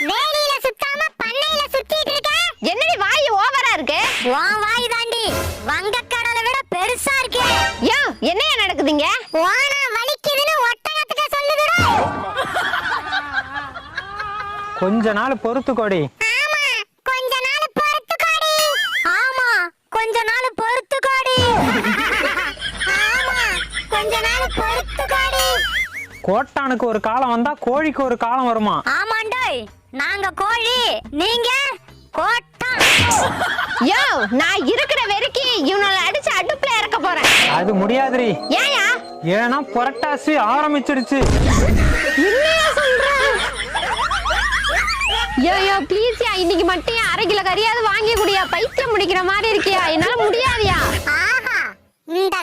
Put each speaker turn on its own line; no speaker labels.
வேலியில சுத்தாம பண்ணையில சுத்திட்டு இருக்க.
என்னடி வாய் ஓவரா இருக்கு?
உன் வாய் தாண்டி வங்கக்கடலை விட பெருசா இருக்கு.
யோ என்னையா நடக்குதுங்க?
வானா வலிக்குதுன்னு ஒட்டகத்துக்கு சொல்லுதுடா.
கொஞ்ச நாள் பொறுத்துக்கோடி.
ஆமா கொஞ்ச நாள் பொறுத்துக்கோடி. ஆமா கொஞ்ச நாள் பொறுத்துக்கோடி. ஆமா கொஞ்ச நாள் பொறுத்துக்கோடி.
கோட்டானுக்கு ஒரு காலம் வந்தா கோழிக்கு ஒரு காலம் வருமா?
ஆமாண்டோய், நாங்க கோழி, நீங்க கோட்டா.
யோ நான் இருக்கிற வரைக்கும் இவனால அடிச்சு அடுப்புல இறக்க போறேன்.
அது முடியாதுரி.
ஏயா?
ஏன்னா புரட்டாசி ஆரம்பிச்சிடுச்சு.
என்னையா சொல்ற? யோ யோ ப்ளீஸ்யா, இன்னைக்கு மட்டும் 1/2 கிலோ கறியாவது வாங்கி குடியா. பைத்தியம் முடிக்கிற மாதிரி இருக்கியா, என்னால முடியாதியா.
ஆஹா, இந்த